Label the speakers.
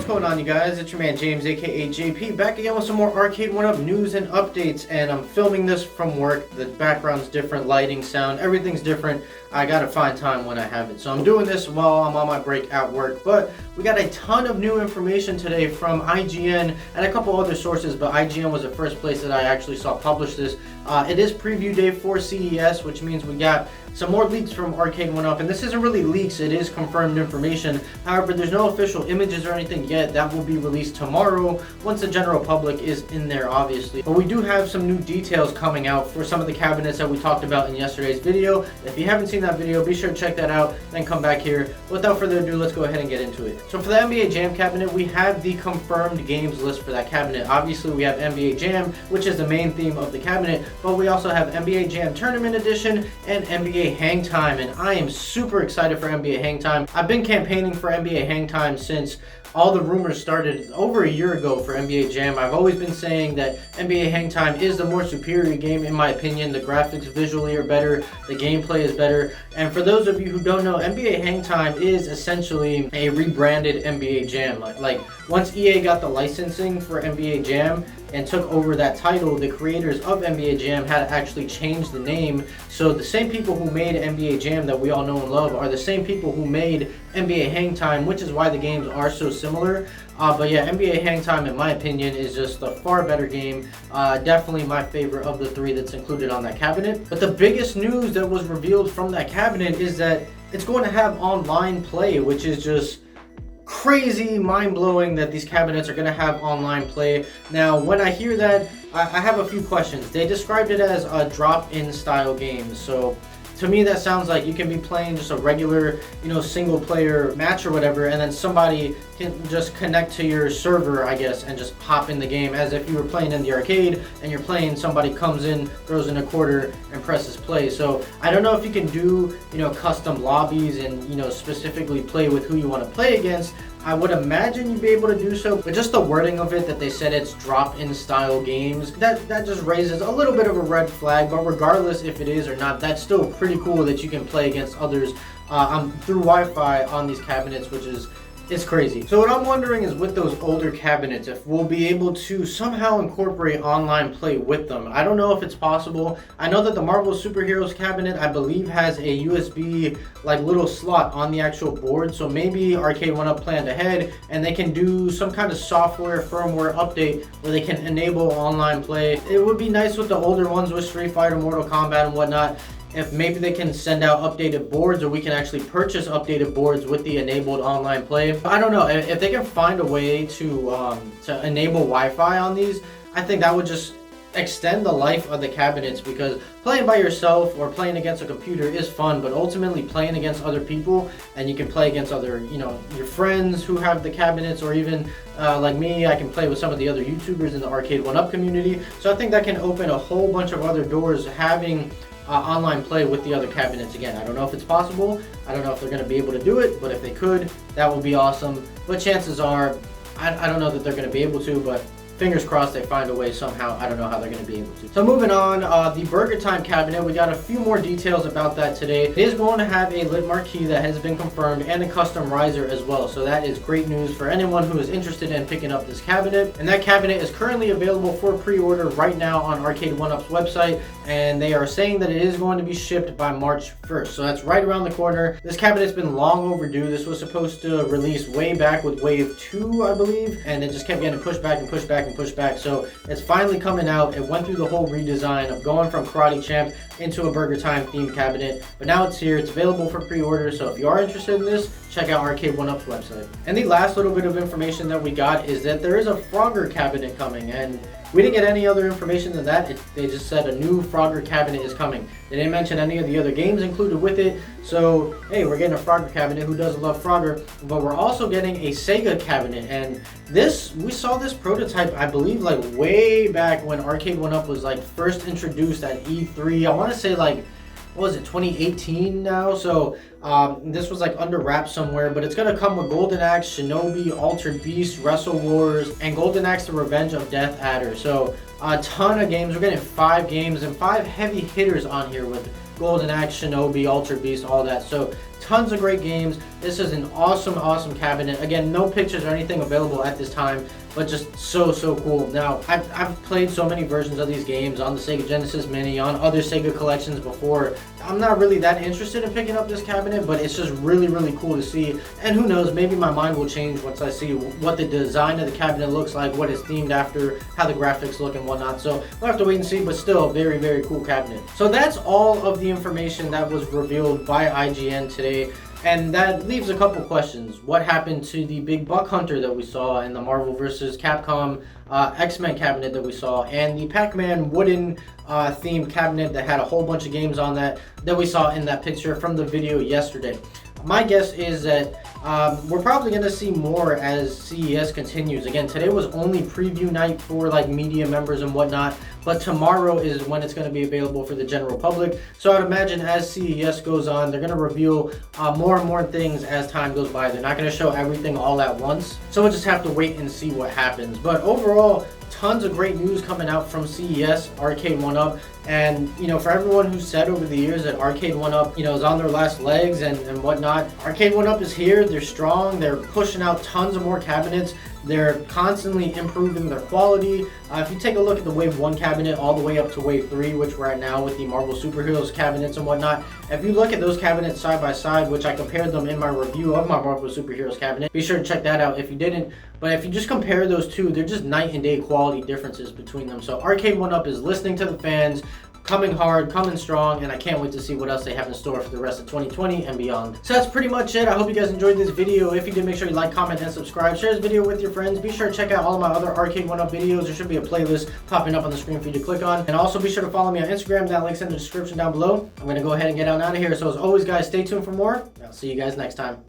Speaker 1: What's going on, you guys? It's your man James, aka JP, back again with some more Arcade1Up news and updates. And I'm filming this from work. The background's different, lighting, sound, everything's different. I gotta find time when I have it. So I'm doing this while I'm on my break at work. But we got a ton of new information today from IGN and a couple other sources, but IGN was the first place that I actually saw publish this. It is preview day for CES, which means we got some more leaks from Arcade1Up, and this isn't really leaks, it is confirmed information. However, there's no official images or anything yet. That will be released tomorrow once the general public is in there, obviously. But we do have some new details coming out for some of the cabinets that we talked about in yesterday's video. If you haven't seen that video, be sure to check that out, then come back here. Without further ado, let's go ahead and get into it. So for the NBA Jam cabinet, we have the confirmed games list for that cabinet. Obviously, we have NBA Jam, which is the main theme of the cabinet, but we also have NBA Jam Tournament Edition and NBA Hang Time, and I am super excited for NBA Hang Time. I've been campaigning for NBA Hang Time since all the rumors started over a year ago for NBA Jam. I've always been saying that NBA Hang Time is the more superior game in my opinion. The graphics visually are better, the gameplay is better, and for those of you who don't know, NBA Hang Time is essentially a rebranded NBA Jam. Like once EA got the licensing for NBA Jam and took over that title, the creators of NBA Jam had to actually change the name. So the same people who made NBA Jam that we all know and love are the same people who made NBA Hang Time, which is why the games are so similar. But yeah, NBA Hang Time, in my opinion, is just a far better game. Definitely my favorite of the three that's included on that cabinet. But the biggest news that was revealed from that cabinet is that it's going to have online play, which is just crazy, mind-blowing that these cabinets are going to have online play. Now, when I hear that, I have a few questions. They described it as a drop-in style game. So to me, that sounds like you can be playing just a regular, single player match or whatever, and then somebody can just connect to your server, I guess, and just hop in the game as if you were playing in the arcade and you're playing, somebody comes in, throws in a quarter, and presses play. So I don't know if you can do, custom lobbies and, specifically play with who you want to play against. I would imagine you'd be able to do so, but just the wording of it, that they said it's drop-in style games, that just raises a little bit of a red flag. But regardless if it is or not, that's still pretty cool that you can play against others through Wi-Fi on these cabinets, which is it's crazy. So what I'm wondering is, with those older cabinets, if we'll be able to somehow incorporate online play with them. I don't know if it's possible. I know that the Marvel Superheroes cabinet, I believe, has a USB little slot on the actual board. So maybe Arcade1Up planned ahead and they can do some kind of software firmware update where they can enable online play. It would be nice with the older ones with Street Fighter, Mortal Kombat, and whatnot, if maybe they can send out updated boards, or we can actually purchase updated boards with the enabled online play. I don't know, if they can find a way to enable Wi-Fi on these, I think that would just extend the life of the cabinets, because playing by yourself or playing against a computer is fun, but ultimately playing against other people, and you can play against other, your friends who have the cabinets, or even like me, I can play with some of the other YouTubers in the Arcade1Up community. So I think that can open a whole bunch of other doors, having online play with the other cabinets again. I don't know if it's possible. I don't know if they're going to be able to do it, but if they could, that would be awesome. But chances are, I don't know that they're going to be able to, but fingers crossed they find a way somehow. I don't know how they're going to be able to. So moving on, the Burger Time cabinet, we got a few more details about that today. It is going to have a lid marquee that has been confirmed, and a custom riser as well. So that is great news for anyone who is interested in picking up this cabinet. And that cabinet is currently available for pre-order right now on Arcade1Up's website, and they are saying that it is going to be shipped by March 1st. So that's right around the corner. This cabinet's been long overdue. This was supposed to release way back with Wave 2, I believe, and it just kept getting pushed back and pushed back and pushed back. So it's finally coming out. It went through the whole redesign of going from Karate Champ into a Burger Time themed cabinet, but now it's here. It's available for pre-order. So if you are interested in this, check out Arcade1Up's website. And the last little bit of information that we got is that there is a Frogger cabinet coming, and we didn't get any other information than that. They just said a new Frogger cabinet is coming. They didn't mention any of the other games included with it. So, hey, we're getting a Frogger cabinet. Who doesn't love Frogger? But we're also getting a Sega cabinet. And we saw this prototype, I believe, way back when Arcade1Up was first introduced at E3. I want to say what was it, 2018 now? So this was under wraps somewhere, but it's gonna come with Golden Axe, Shinobi, Altered Beast, Wrestle Wars, and Golden Axe: The Revenge of Death Adder. So a ton of games. We're getting 5 games and 5 heavy hitters on here with Golden Axe, Shinobi, Ultra Beast, all that. So tons of great games. This is an awesome cabinet. Again, no pictures or anything available at this time, but just so cool. Now, I've played so many versions of these games on the Sega Genesis Mini, on other Sega collections before. I'm not really that interested in picking up this cabinet, but it's just really cool to see. And who knows, maybe my mind will change once I see what the design of the cabinet looks like, what it's themed after, how the graphics look and whatnot. So we'll have to wait and see, but still a very cool cabinet. So that's all of the information that was revealed by IGN today. And that leaves a couple questions. What happened to the big buck hunter that we saw in the Marvel vs. Capcom X-Men cabinet that we saw, and the Pac-Man wooden themed cabinet that had a whole bunch of games on that we saw in that picture from the video yesterday? My guess is that we're probably going to see more as CES continues. Again, today was only preview night for like media members and whatnot, but tomorrow is when it's going to be available for the general public. So I'd imagine as CES goes on, they're going to reveal more and more things as time goes by. They're not going to show everything all at once. So we'll just have to wait and see what happens. But overall, tons of great news coming out from CES, Arcade1Up, and you know, for everyone who said over the years that Arcade1Up, you know, is on their last legs and whatnot, Arcade1Up is here. They're strong. They're pushing out tons of more cabinets. They're constantly improving their quality. If you take a look at the Wave 1 cabinet all the way up to Wave 3, which we're at now with the Marvel Superheroes cabinets and whatnot, if you look at those cabinets side by side, which I compared them in my review of my Marvel Superheroes cabinet, be sure to check that out if you didn't. But if you just compare those two, they're just night and day quality differences between them. So Arcade1Up is listening to the fans, coming hard, coming strong, and I can't wait to see what else they have in store for the rest of 2020 and beyond. So that's pretty much it. I hope you guys enjoyed this video. If you did, make sure you like, comment, and subscribe. Share this video with your friends. Be sure to check out all of my other Arcade1Up videos. There should be a playlist popping up on the screen for you to click on. And also be sure to follow me on Instagram. That link's in the description down below. I'm going to go ahead and get on out of here. So as always, guys, stay tuned for more. I'll see you guys next time.